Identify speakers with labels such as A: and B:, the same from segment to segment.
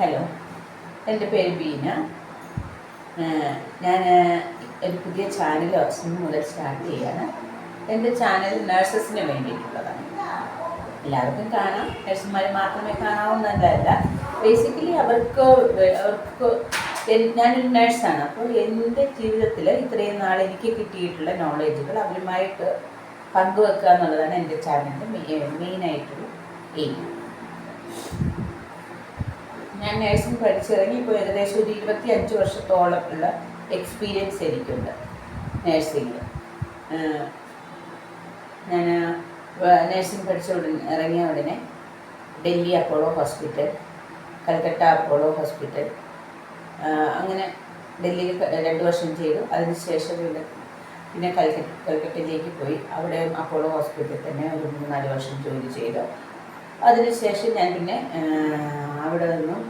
A: Hello, എൻ്റെ പേര് ബീന. ഞാൻ ഒരു പുതിയ ചാനൽ ഇന്ന് മുതൽ സ്റ്റാർട്ട് ചെയ്യാണ്. എൻ്റെ ചാനൽ നഴ്സസിന് വേണ്ടിയിട്ടുള്ളതാണ്. എല്ലാവർക്കും കാണാം, നഴ്സുമാർ മാത്രമേ കാണാവുന്നതല്ല. ബേസിക്കലി അവർക്ക് ഞാനൊരു നഴ്സാണ്. അപ്പോൾ എൻ്റെ ജീവിതത്തിൽ ഇത്രയും നാൾ എനിക്ക് കിട്ടിയിട്ടുള്ള നോളേജുകൾ അവരുമായിട്ട് പങ്കുവെക്കുക എന്നുള്ളതാണ് എൻ്റെ ചാനലിൻ്റെ മെയിനായിട്ടുള്ള എയിം. ഞാൻ നേഴ്സിംഗ് പഠിച്ചിറങ്ങി ഇപ്പോൾ ഏകദേശം ഒരു 25 വർഷത്തോളം ഉള്ള എക്സ്പീരിയൻസ് എനിക്കുണ്ട് നേഴ്സിംഗിൽ. ഞാൻ നേഴ്സിംഗ് ഇറങ്ങിയ ഉടനെ Delhi Apollo hospital, Calcutta Apollo hospital, അങ്ങനെ ഡൽഹിയിൽ 2 വർഷം ചെയ്തു. അതിനുശേഷം പിന്നെ കൽക്കട്ടയിലേക്ക് പോയി. അവിടെ അപ്പോളോ ഹോസ്പിറ്റലിൽ തന്നെ ഒരു 3-4 വർഷം ജോലി ചെയ്തു. അതിനുശേഷം ഞാൻ പിന്നെ അവിടെ നിന്നും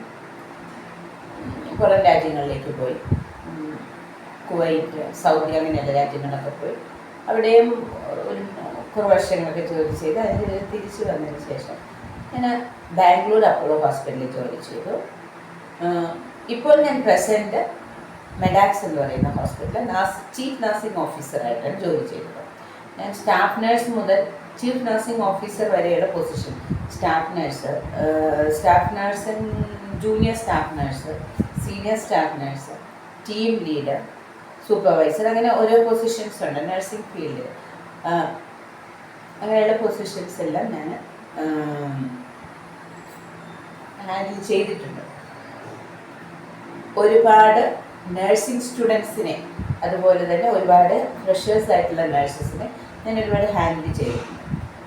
A: പുറം രാജ്യങ്ങളിലേക്ക് പോയി. കുവൈറ്റ്, സൗദി അങ്ങനെയുള്ള രാജ്യങ്ങളൊക്കെ പോയി. അവിടെയും ഒരു കുറേ വർഷങ്ങളൊക്കെ ജോലി ചെയ്ത് അതിന് തിരിച്ചു വന്നതിന് ശേഷം ഞാൻ ബാംഗ്ലൂർ അപ്പോളോ ഹോസ്പിറ്റലിൽ ജോലി ചെയ്തു. ഇപ്പോൾ ഞാൻ പ്രസൻറ്റ് മെഡാക്സ് എന്ന് പറയുന്ന ഹോസ്പിറ്റലിൽ ചീഫ് നഴ്സിംഗ് ഓഫീസറായിട്ടാണ് ജോലി ചെയ്തത്. ഞാൻ സ്റ്റാഫ് നഴ്സ് മുതൽ ചീഫ് നഴ്സിംഗ് ഓഫീസർ വരെയുള്ള position, staff nurse, junior staff nurse, senior staff nurse, team leader, supervisor, അങ്ങനെ ഓരോ പൊസിഷൻസ് ഉണ്ട് നഴ്സിംഗ് ഫീൽഡിൽ. അങ്ങനെയുള്ള പൊസിഷൻസ് എല്ലാം ഞാൻ ഹാൻഡിൽ ചെയ്തിട്ടുണ്ട്. ഒരുപാട് നഴ്സിംഗ് സ്റ്റുഡൻസിനെ, അതുപോലെ തന്നെ ഒരുപാട് ഫ്രഷേഴ്സ് ആയിട്ടുള്ള നഴ്സസിനെ ഞാൻ ഒരുപാട് ഹാൻഡിൽ ചെയ്തിട്ടുണ്ട്.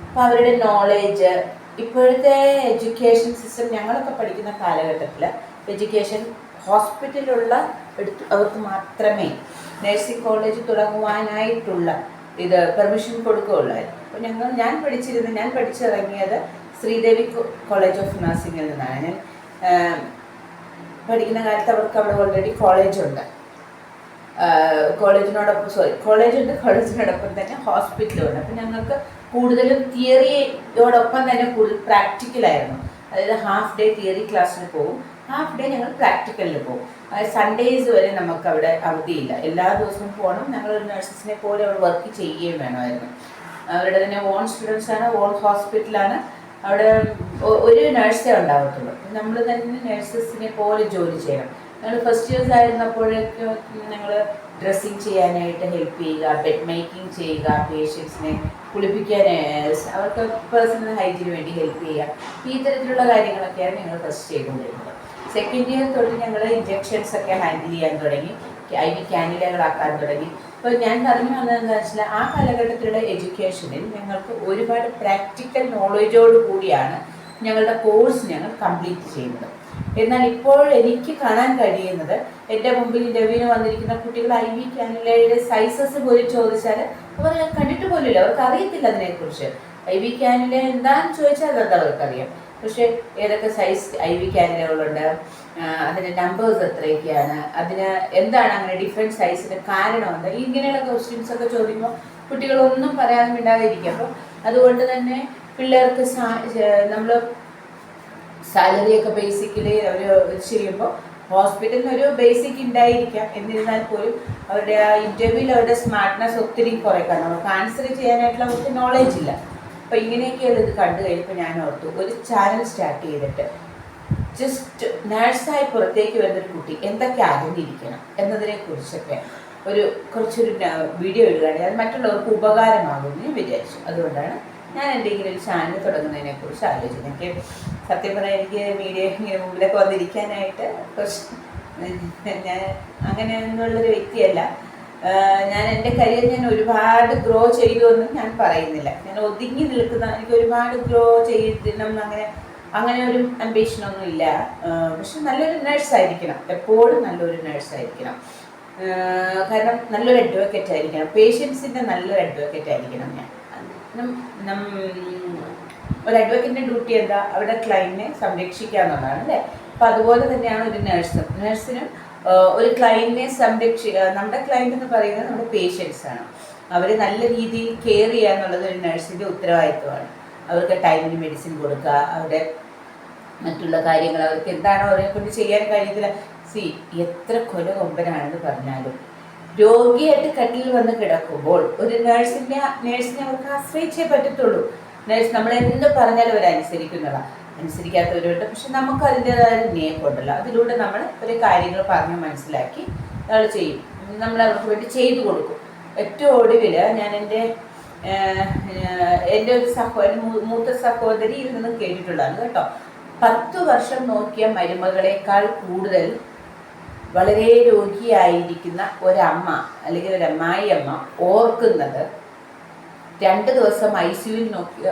A: അപ്പോൾ അവരുടെ നോളേജ്, ഇപ്പോഴത്തെ എഡ്യൂക്കേഷൻ സിസ്റ്റം, ഞങ്ങളൊക്കെ പഠിക്കുന്ന കാലഘട്ടത്തിൽ എഡ്യൂക്കേഷൻ ഹോസ്പിറ്റലുള്ള അവർക്ക് മാത്രമേ നഴ്സിംഗ് കോളേജ് തുടങ്ങുവാനായിട്ടുള്ള പെർമിഷൻ കൊടുക്കുകയുള്ളായിരുന്നു. അപ്പോൾ ഞാൻ പഠിച്ചിറങ്ങിയത് ശ്രീദേവി കോളേജ് ഓഫ് നഴ്സിംഗിൽ നിന്നാണ്. ഞാൻ പഠിക്കുന്ന കാലത്ത് അവർക്ക് അവിടെ ഓൾറെഡി കോളേജുണ്ട്. കോളേജിനോടൊപ്പം തന്നെ ഹോസ്പിറ്റലുണ്ട്. അപ്പം ഞങ്ങൾക്ക് കൂടുതലും തിയറിയോടൊപ്പം തന്നെ കൂടുതൽ പ്രാക്ടിക്കലായിരുന്നു. അതായത് ഹാഫ് ഡേ തിയറി ക്ലാസ്സിന് പോകും, ഹാഫ് ഡേ ഞങ്ങൾ പ്രാക്ടിക്കലിന് പോകും. സൺഡേയ്സ് വരെ നമുക്ക് അവിടെ അവധിയില്ല, എല്ലാ ദിവസവും പോകണം. ഞങ്ങളൊരു നഴ്സസിനെ പോലെ അവിടെ വർക്ക് ചെയ്യുകയും വേണമായിരുന്നു. അവരുടെ തന്നെ ഓൺ സ്റ്റുഡൻസാണ്, ഓൺ ഹോസ്പിറ്റലാണ്. അവിടെ ഒരു നഴ്സേ ഉണ്ടാവത്തുള്ളൂ. നമ്മൾ തന്നെ നഴ്സസിനെ പോലെ ജോലി ചെയ്യണം. ഞങ്ങൾ ഫസ്റ്റ് ഇയേഴ്സ് ആയിരുന്നപ്പോഴേക്കും ഞങ്ങൾ ഡ്രസ്സിങ് ചെയ്യാനായിട്ട് ഹെൽപ്പ് ചെയ്യുക, ബെഡ് മേക്കിംഗ് ചെയ്യുക, പേഷ്യൻസിനെ കുളിപ്പിക്കാൻ, അവർക്ക് പേഴ്സണൽ ഹൈജീന് വേണ്ടി ഹെൽപ്പ് ചെയ്യുക, ഈ തരത്തിലുള്ള കാര്യങ്ങളൊക്കെയാണ് ഞങ്ങൾ ഫസ്റ്റ് ചെയ്തുകൊണ്ടിരുന്നത്. സെക്കൻഡ് ഇയർ തൊട്ട് ഞങ്ങൾ ഇഞ്ചെക്ഷൻസ് ഒക്കെ ഹാൻഡിൽ ചെയ്യാൻ തുടങ്ങി, IV കാനുലകളാക്കാൻ തുടങ്ങി. അപ്പോൾ ഞാൻ പറഞ്ഞു വന്നതെന്ന് വെച്ചാൽ ആ കാലഘട്ടത്തിലുള്ള എഡ്യൂക്കേഷനിൽ ഞങ്ങൾക്ക് ഒരുപാട് പ്രാക്ടിക്കൽ നോളജോട് കൂടിയാണ് ഞങ്ങളുടെ കോഴ്സ് ഞങ്ങൾ കംപ്ലീറ്റ് ചെയ്യുന്നത്. എന്നാൽ ഇപ്പോൾ എനിക്ക് കാണാൻ കഴിയുന്നത്, എൻ്റെ മുമ്പിൽ ഇൻ്റർവ്യൂവിന് വന്നിരിക്കുന്ന കുട്ടികൾ IV കാനുലയുടെ സൈസസ് പോലും ചോദിച്ചാൽ അവർ കണ്ടിട്ട് പോലുമില്ല, അവർക്ക് അറിയത്തില്ല അതിനെക്കുറിച്ച്. IV കാനുല എന്താണെന്ന് ചോദിച്ചാൽ അത് അവർക്കറിയാം, പക്ഷേ ഏതൊക്കെ സൈസ് IV കാനുലകളുണ്ട്, അതിൻ്റെ നമ്പേഴ്സ് എത്രയൊക്കെയാണ്, അതിന് എന്താണ് അങ്ങനെ ഡിഫറെൻറ്റ് സൈസിൻ്റെ കാരണമെന്ത്, ഇങ്ങനെയുള്ള ക്വസ്റ്റ്യൻസൊക്കെ ചോദിക്കുമ്പോൾ കുട്ടികളൊന്നും പറയാതെ മിണ്ടാതിരിക്കും. അപ്പോൾ അതുകൊണ്ട് തന്നെ പിള്ളേർക്ക് നമ്മൾ സാലറിയൊക്കെ ബേസിക്കലി അവർ ചെയ്യുമ്പോൾ ഹോസ്പിറ്റലിന് ഒരു ബേസിക് ഉണ്ടായിരിക്കാം. എന്നിരുന്നാൽ പോലും അവരുടെ ആ ഇൻ്റർവ്യൂവിൽ അവരുടെ സ്മാർട്ട്നെസ് ഒത്തിരി കുറയ്ക്കണം, അവർക്ക് ആൻസർ ചെയ്യാനായിട്ടുള്ള അവർക്ക് നോളേജ് ഇല്ല. അപ്പോൾ ഇങ്ങനെയൊക്കെയുള്ള ഇത് കണ്ടു കഴിഞ്ഞപ്പോൾ ഞാൻ ഓർത്തു, ഒരു ചാനൽ സ്റ്റാർട്ട് ചെയ്തിട്ട് ജസ്റ്റ് നഴ്സായി പുറത്തേക്ക് വരുന്നൊരു കുട്ടി എന്തൊക്കെ അറിഞ്ഞിരിക്കണം എന്നതിനെക്കുറിച്ചൊക്കെ കുറച്ചൊരു വീഡിയോ ഇടുകയാണെങ്കിൽ അത് മറ്റുള്ളവർക്ക് ഉപകാരമാകുമെന്ന് ഞാൻ വിചാരിച്ചു. അതുകൊണ്ടാണ് ഞാൻ എന്തെങ്കിലും ഒരു ചാനൽ തുടങ്ങുന്നതിനെക്കുറിച്ച് ആലോചിച്ചത്. എനിക്ക് സത്യം പറഞ്ഞാൽ എനിക്ക് മീഡിയ ഇങ്ങനെ മുമ്പിലൊക്കെ വന്നിരിക്കാനായിട്ട് ഞാൻ അങ്ങനെയൊന്നുള്ളൊരു വ്യക്തിയല്ല. ഞാൻ എൻ്റെ കരിയർ ഞാൻ ഒരുപാട് ഗ്രോ ചെയ്തു എന്നും ഞാൻ പറയുന്നില്ല. ഞാൻ ഒതുങ്ങി നിൽക്കുന്ന, എനിക്ക് ഒരുപാട് ഗ്രോ ചെയ്യണം അങ്ങനെ ഒരു അംബീഷനൊന്നും ഇല്ല. പക്ഷെ നല്ലൊരു നഴ്സായിരിക്കണം, എപ്പോഴും നല്ലൊരു നഴ്സായിരിക്കണം. കാരണം നല്ലൊരു അഡ്വക്കേറ്റ് ആയിരിക്കണം, പേഷ്യൻസിൻ്റെ നല്ലൊരു അഡ്വക്കേറ്റ് ആയിരിക്കണം. ഒരു അഡ്വക്കേറ്റിൻ്റെ ഡ്യൂട്ടി എന്താ? അവരുടെ ക്ലയൻറ്റിനെ സംരക്ഷിക്കുക എന്നുള്ളതാണ്, അല്ലേ? അപ്പോൾ അതുപോലെ തന്നെയാണ് ഒരു നഴ്സിനും ഒരു ക്ലയൻറ്റിനെ നമ്മുടെ ക്ലയൻറ്റ് എന്ന് പറയുന്നത് നമ്മുടെ പേഷ്യൻസാണ്. അവരെ നല്ല രീതിയിൽ കെയർ ചെയ്യുക എന്നുള്ളത് ഒരു നഴ്സിൻ്റെ ഉത്തരവാദിത്വമാണ്. അവർക്ക് ടൈമിന് മെഡിസിൻ കൊടുക്കുക, അവരുടെ മറ്റുള്ള കാര്യങ്ങൾ അവർക്ക് എന്താണോ അവരെ കൊണ്ട് ചെയ്യാൻ കഴിയത്തില്ല. എത്ര കൊലകൊമ്പനാണെന്ന് പറഞ്ഞാലും രോഗിയായിട്ട് കട്ടിലിൽ വന്ന് കിടക്കുമ്പോൾ ഒരു നേഴ്സിനെ അവർക്ക് ആശ്രയിച്ചേ പറ്റത്തുള്ളൂ. നേഴ്സ് നമ്മളെന്ത് പറഞ്ഞാലും അവർ അനുസരിക്കാത്തവരുണ്ട്. പക്ഷെ നമുക്ക് അതിൻ്റെതായ നിയമമുണ്ടല്ലോ, അതിലൂടെ നമ്മൾ ഒരു കാര്യങ്ങൾ പറഞ്ഞ് മനസ്സിലാക്കി നമ്മൾ ചെയ്യും, നമ്മൾ അവർക്ക് വേണ്ടി ചെയ്തു കൊടുക്കും. ഏറ്റവും ഒടുവിൽ ഞാൻ എൻ്റെ ഒരു മൂത്ത സഹോദരിയിൽ നിന്നും കേട്ടിട്ടുള്ളതാണ് കേട്ടോ. 10 വർഷം നോക്കിയ മരുമകളെക്കാൾ കൂടുതൽ വളരെ രോഗിയായിരിക്കുന്ന ഒരമ്മ അല്ലെങ്കിൽ ഒരു അമ്മായിയമ്മ ഓർക്കുന്നത് 2 ദിവസം ICUവിൽ നോക്കിയ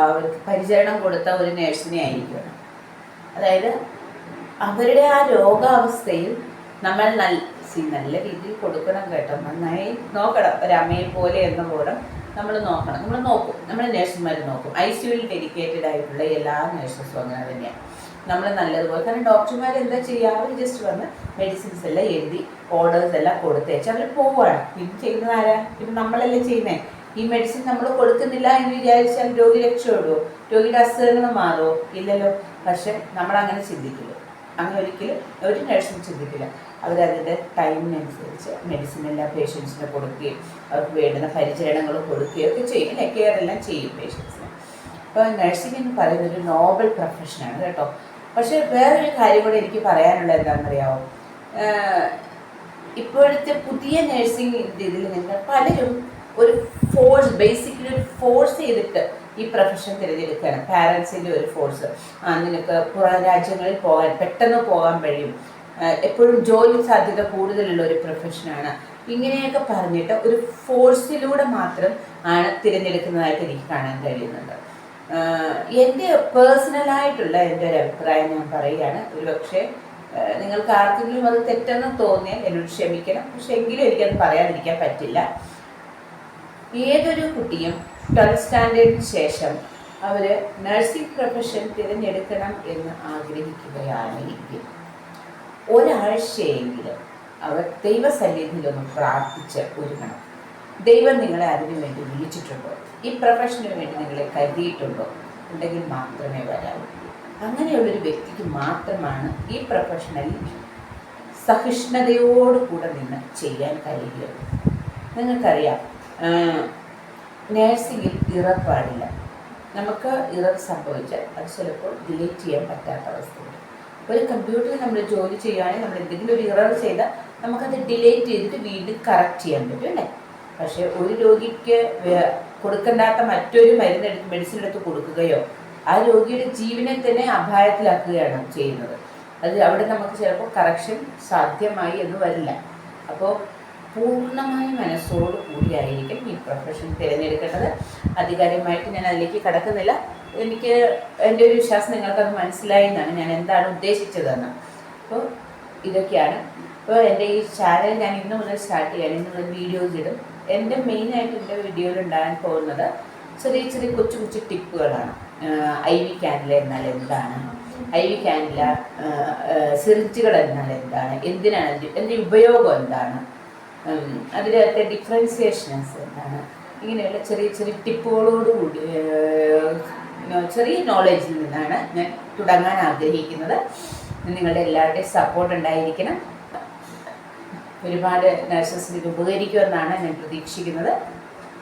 A: അവർക്ക് പരിചരണം കൊടുത്ത ഒരു നേഴ്സിനെ ആയിരിക്കും. അതായത് അവരുടെ ആ രോഗാവസ്ഥയിൽ നമ്മൾ നല്ല രീതിയിൽ കൊടുക്കണം കേട്ടോ, നന്നായി നോക്കണം. ഒരമ്മയെ പോലെ എന്ന പോലെ നമ്മൾ നോക്കണം, നമ്മൾ നേഴ്സുമാർ നോക്കും. ICUവിൽ ഡെഡിക്കേറ്റഡ് ആയിട്ടുള്ള എല്ലാ നേഴ്സസും അങ്ങനെ തന്നെയാണ്. നമ്മൾ നല്ലതുപോലെ, കാരണം ഡോക്ടർമാർ എന്താ ചെയ്യുക, അവർ ജസ്റ്റ് വന്ന് മെഡിസിൻസ് എല്ലാം എഴുതി ഓർഡേഴ്സ് എല്ലാം കൊടുത്തേച്ച് അവർ പോവുകയാണ്. പിന്നെ ചെയ്യുന്നത് ആരാ? പിന്നെ നമ്മളല്ലേ ചെയ്യുന്നത്. ഈ മെഡിസിൻ നമ്മൾ കൊടുക്കുന്നില്ല എന്ന് വിചാരിച്ചാൽ രോഗി രക്ഷപ്പെടുമോ? രോഗിയുടെ അസുഖങ്ങൾ മാറുമോ? ഇല്ലല്ലോ. പക്ഷെ നമ്മളങ്ങനെ ചിന്തിക്കില്ല, അങ്ങനെ ഒരിക്കലും ഒരു നഴ്സും ചിന്തിക്കില്ല. അവരതിൻ്റെ ടൈമിനനുസരിച്ച് മെഡിസിൻ എല്ലാ പേഷ്യൻസിന് കൊടുക്കുകയും അവർക്ക് വേണ്ടുന്ന പരിചരണങ്ങൾ കൊടുക്കുകയും ഒക്കെ ചെയ്യും, കെയർ എല്ലാം ചെയ്യും പേഷ്യൻസിന്. അപ്പോൾ നഴ്സിംഗ് എന്ന് പറയുന്നത് ഒരു നോബൽ പ്രൊഫഷനാണ് കേട്ടോ. പക്ഷേ വേറൊരു കാര്യം കൂടെ എനിക്ക് പറയാനുള്ളത് എന്താണെന്നറിയാമോ? ഇപ്പോഴത്തെ പുതിയ നഴ്സിംഗ് ഇതിൽ നിന്ന് പലരും ഒരു ബേസിക്കലി ഒരു ഫോഴ്സ് ചെയ്തിട്ട് ഈ പ്രൊഫഷൻ തിരഞ്ഞെടുക്കുകയാണ്. പാരൻസിൻ്റെ ഒരു ഫോഴ്സ്, നിനക്ക് പുറം രാജ്യങ്ങളിൽ പെട്ടെന്ന് പോകാൻ കഴിയും, എപ്പോഴും ജോലി സാധ്യത കൂടുതലുള്ള ഒരു പ്രൊഫഷനാണ്, ഇങ്ങനെയൊക്കെ പറഞ്ഞിട്ട് ഒരു ഫോഴ്സിലൂടെ മാത്രം ആണ് തിരഞ്ഞെടുക്കുന്നതായിട്ട് എനിക്ക് കാണാൻ കഴിയുന്നുണ്ട്. എൻ്റെ പേഴ്സണലായിട്ടുള്ള എൻ്റെ ഒരു അഭിപ്രായം ഞാൻ പറയുകയാണ്. ഒരുപക്ഷെ നിങ്ങൾക്ക് ആർക്കെങ്കിലും അത് തെറ്റെന്ന് തോന്നിയാൽ എന്നോട് ക്ഷമിക്കണം. പക്ഷെ എങ്കിലും എനിക്കത് പറയാതിരിക്കാൻ പറ്റില്ല. ഏതൊരു കുട്ടിയും 12th സ്റ്റാൻഡേർഡിന് ശേഷം അവർ നഴ്സിംഗ് പ്രൊഫഷൻ തിരഞ്ഞെടുക്കണം എന്ന് ആഗ്രഹിക്കുകയാണെങ്കിൽ ഒരാഴ്ചയെങ്കിലും അവർ ദൈവസന്നിധിയിലൊന്ന് പ്രാർത്ഥിച്ച് ഒരുങ്ങണം. ദൈവം നിങ്ങളെ അതിനു വേണ്ടി വിളിച്ചിട്ടുണ്ടോ, ഈ പ്രൊഫഷന് വേണ്ടി നിങ്ങളെ കരുതിയിട്ടുണ്ടോ ഉണ്ടെങ്കിൽ മാത്രമേ വരാവൂ. അങ്ങനെയുള്ളൊരു വ്യക്തിക്ക് മാത്രമാണ് ഈ പ്രൊഫഷണലിൽ സഹിഷ്ണുതയോടുകൂടെ നിന്ന് ചെയ്യാൻ കഴിയുകയുള്ളൂ. നിങ്ങൾക്കറിയാം, നേഴ്സിംഗിൽ ഇറർ പാടില്ല. നമുക്ക് ഇറർ സംഭവിച്ചാൽ അത് ചിലപ്പോൾ ഡിലീറ്റ് ചെയ്യാൻ പറ്റാത്ത അവസ്ഥയുണ്ട്. ഒരു കമ്പ്യൂട്ടറിൽ നമ്മൾ ജോലി ചെയ്യുകയാണെങ്കിൽ നമ്മൾ എന്തെങ്കിലും ഒരു ഇറർ ചെയ്താൽ നമുക്കത് ഡിലീറ്റ് ചെയ്തിട്ട് വീണ്ടും കറക്റ്റ് ചെയ്യാൻ പറ്റും അല്ലേ? പക്ഷേ ഒരു രോഗിക്ക് കൊടുക്കേണ്ടാത്ത മറ്റൊരു മെഡിസിൻ എടുത്ത് കൊടുക്കുകയോ ആ രോഗിയുടെ ജീവനെ തന്നെ അപായത്തിലാക്കുകയാണ് ചെയ്യുന്നത്. അവിടെ നമുക്ക് ചിലപ്പോൾ കറക്ഷൻ സാധ്യമായി എന്ന് വരില്ല. അപ്പോൾ പൂർണ്ണമായ മനസ്സോട് കൂടിയായിരിക്കും ഈ പ്രൊഫഷൻ തിരഞ്ഞെടുക്കേണ്ടത്. അധികാരികമായിട്ട് ഞാൻ അതിലേക്ക് കടക്കുന്നില്ല. എനിക്ക് എൻ്റെ ഒരു വിശ്വാസം നിങ്ങൾക്കത് മനസ്സിലായി എന്നാണ്, ഞാൻ എന്താണ് ഉദ്ദേശിച്ചതെന്ന്. അപ്പോൾ ഇതൊക്കെയാണ്. അപ്പോൾ എൻ്റെ ഈ ചാനൽ ഞാൻ ഇന്ന് മുതൽ സ്റ്റാർട്ട് ചെയ്യാൻ, ഇന്ന് മുതൽ വീഡിയോസ് ഇടും. എൻ്റെ മെയിനായിട്ട് എൻ്റെ വീഡിയോയിൽ ഉണ്ടാകാൻ പോകുന്നത് ചെറിയ ചെറിയ കൊച്ചു ടിപ്പുകളാണ്. IV കാനുല എന്നാൽ എന്താണ്, IV കാനുല സിറിഞ്ചുകൾ എന്നാൽ എന്താണ്, എന്തിനാണ് അതിൻ്റെ ഉപയോഗം എന്താണ്, അതിനകത്തെ ഡിഫറൻസിയേഷൻസ് എന്താണ്, ഇങ്ങനെയുള്ള ചെറിയ ടിപ്പുകളോടുകൂടി ചെറിയ നോളേജിൽ നിന്നാണ് ഞാൻ തുടങ്ങാൻ ആഗ്രഹിക്കുന്നത്. നിങ്ങളുടെ എല്ലാവരുടെയും സപ്പോർട്ട് ഉണ്ടായിരിക്കണം. ഒരുപാട് നഴ്സസിന് ഇത് ഉപകരിക്കുമെന്നാണ് ഞാൻ പ്രതീക്ഷിക്കുന്നത്.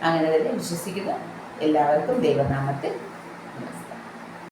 A: അങ്ങനെ തന്നെ വിശ്വസിക്കുന്നു. എല്ലാവർക്കും ദൈവനാമത്തിൽ